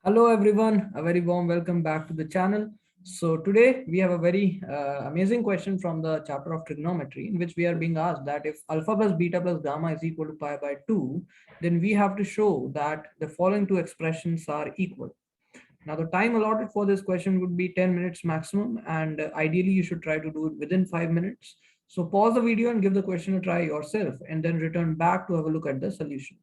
Hello everyone, a very warm welcome back to the channel. So today we have a very amazing question from the chapter of trigonometry in which we are being asked that if alpha plus beta plus gamma is equal to pi by 2, then we have to show that the following two expressions are equal. Now the time allotted for this question would be 10 minutes maximum, and ideally you should try to do it within 5 minutes. So pause the video and give the question a try yourself and then return back to have a look at the solution.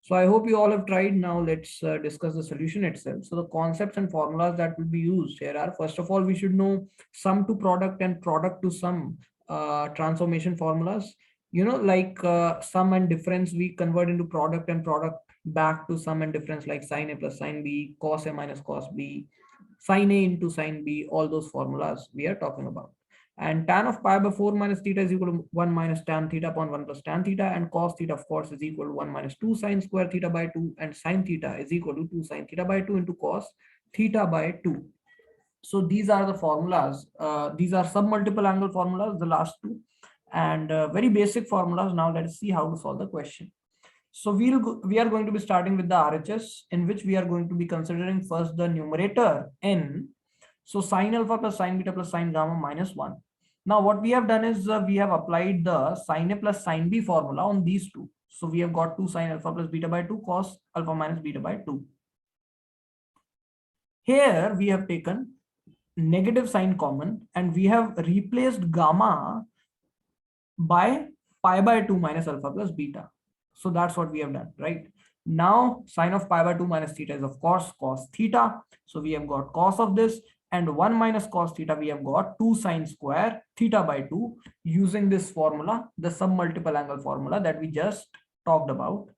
So I hope you all have tried. Now let's discuss the solution itself. So the concepts and formulas that will be used here are, first of all, we should know sum to product and product to sum transformation formulas. Like sum and difference, we convert into product and product back to sum and difference, like sine A plus sine B, cos A minus cos B, sine A into sine B, all those formulas we are talking about. And tan of pi by 4 minus theta is equal to 1 minus tan theta upon 1 plus tan theta, and cos theta of course is equal to 1 minus 2 sine square theta by 2, and sine theta is equal to 2 sine theta by 2 into cos theta by 2. So these are the formulas. These are submultiple angle formulas, the last two, and very basic formulas. Now let us see how to solve the question. So we are going to be starting with the RHS, in which we are going to be considering first the numerator n. So sine alpha plus sine beta plus sine gamma minus 1. Now what we have done is we have applied the sine A plus sine B formula on these two. So we have got 2 sine alpha plus beta by 2 cos alpha minus beta by 2. Here we have taken negative sign common and we have replaced gamma by pi by 2 minus alpha plus beta. So that's what we have done, right? Now sine of pi by 2 minus theta is of course cos theta. So we have got cos of this, and 1 minus cos theta we have got 2 sine square theta by 2 using this formula, the submultiple angle formula that we just talked about.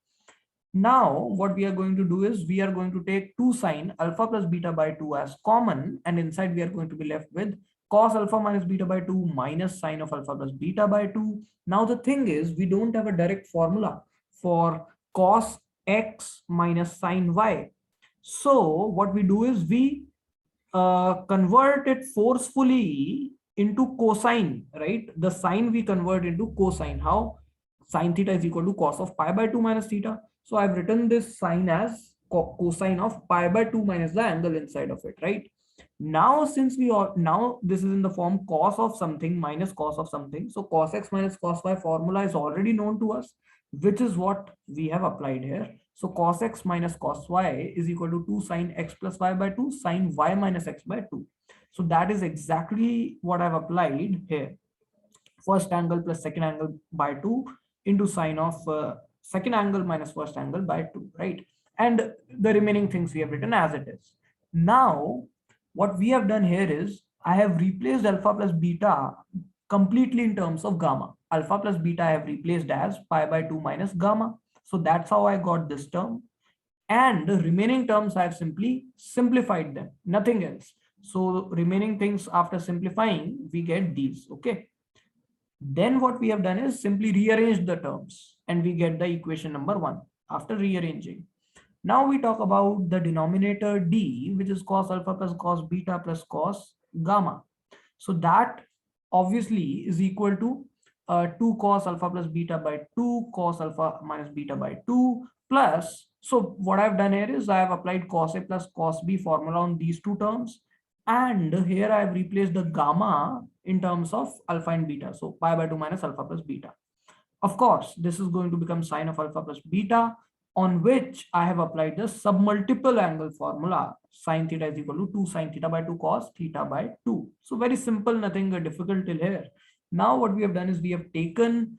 Now what we are going to do is we are going to take 2 sine alpha plus beta by 2 as common, and inside we are going to be left with cos alpha minus beta by 2 minus sine of alpha plus beta by 2. Now the thing is, we don't have a direct formula for cos x minus sine y. So what we do is we convert it forcefully into cosine, right? The sine we convert into cosine. How? Sine theta is equal to cos of pi by 2 minus theta. So I've written this sine as cosine of pi by 2 minus the angle inside of it, right? Now since we are, now this is in the form cos of something minus cos of something, so cos x minus cos y formula is already known to us, which is what we have applied here. So cos x minus cos y is equal to 2 sine x plus y by 2 sine y minus x by 2. So that is exactly what I've applied here. First angle plus second angle by 2 into sine of second angle minus first angle by 2, right? And the remaining things we have written as it is. Now what we have done here is I have replaced alpha plus beta completely in terms of gamma. Alpha plus beta I have replaced as pi by 2 minus gamma. So that's how I got this term. And the remaining terms I have simply simplified them, nothing else. So remaining things after simplifying, we get these, okay? Then what we have done is simply rearrange the terms and we get the equation number 1 after rearranging. Now we talk about the denominator d, which is cos alpha plus cos beta plus cos gamma. So that obviously is equal to 2 cos alpha plus beta by 2 cos alpha minus beta by 2 plus, so what I've done here is I have applied cos A plus cos B formula on these two terms, and here I have replaced the gamma in terms of alpha and beta. So pi by 2 minus alpha plus beta. Of course, this is going to become sine of alpha plus beta, on which I have applied the submultiple angle formula. Sine theta is equal to 2 sine theta by 2 cos theta by 2. So very simple, nothing difficult till here. Now what we have done is we have taken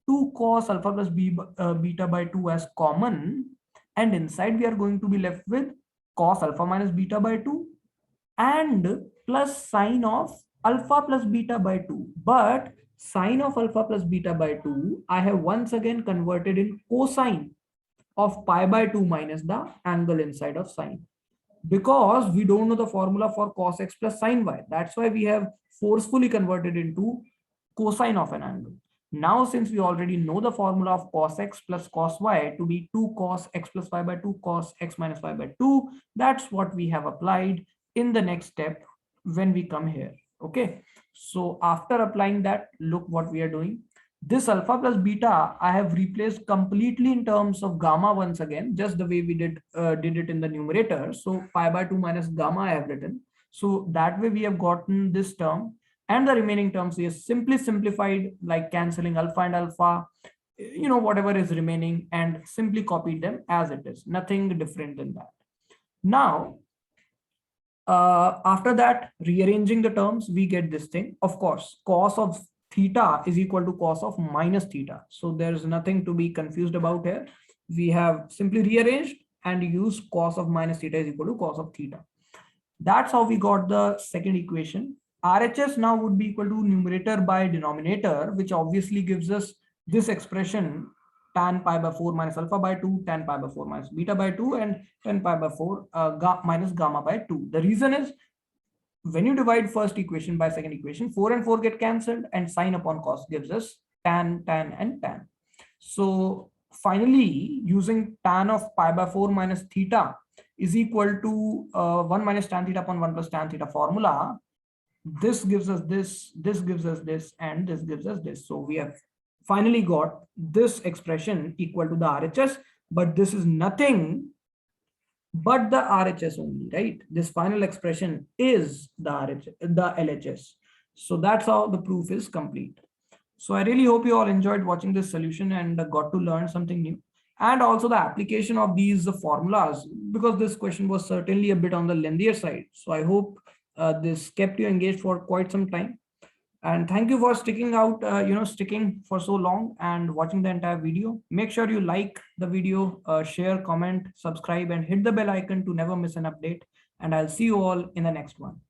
2 cos alpha plus beta by 2 as common, and inside we are going to be left with cos alpha minus beta by 2 and plus sine of alpha plus beta by 2. But sine of alpha plus beta by 2, I have once again converted in cosine of pi by 2 minus the angle inside of sine, because we don't know the formula for cos x plus sine y. That's why we have forcefully converted into cosine of an angle. Now, since we already know the formula of cos x plus cos y to be 2 cos x plus y by 2 cos x minus y by 2, that's what we have applied in the next step when we come here. Okay. So after applying that, look what we are doing. This alpha plus beta, I have replaced completely in terms of gamma once again, just the way we did it in the numerator. So pi by 2 minus gamma I have written. So that way we have gotten this term, and the remaining terms we have simply simplified, like canceling alpha and alpha, whatever is remaining, and simply copied them as it is. Nothing different than that. Now, after that, rearranging the terms, we get this thing. Of course, cos of theta is equal to cos of minus theta. So there's nothing to be confused about here. We have simply rearranged and used cos of minus theta is equal to cos of theta. That's how we got the second equation. RHS now would be equal to numerator by denominator, which obviously gives us this expression, tan pi by 4 minus alpha by 2, tan pi by 4 minus beta by 2, and tan pi by 4 minus gamma by 2. The reason is, when you divide first equation by second equation, 4 and 4 get cancelled, and sine upon cos gives us tan, and tan. So finally, using tan of pi by 4 minus theta is equal to 1 minus tan theta upon 1 plus tan theta formula, this gives us this gives us this, and this gives us this. So we have finally got this expression equal to the RHS, but this is nothing but the RHS only, right? This final expression is the LHS. So that's how the proof is complete. So I really hope you all enjoyed watching this solution and got to learn something new, and also the application of these formulas, because this question was certainly a bit on the lengthier side. So I hope this kept you engaged for quite some time. And thank you for sticking out, sticking for so long and watching the entire video. Make sure you like the video, share, comment, subscribe, and hit the bell icon to never miss an update. And I'll see you all in the next one.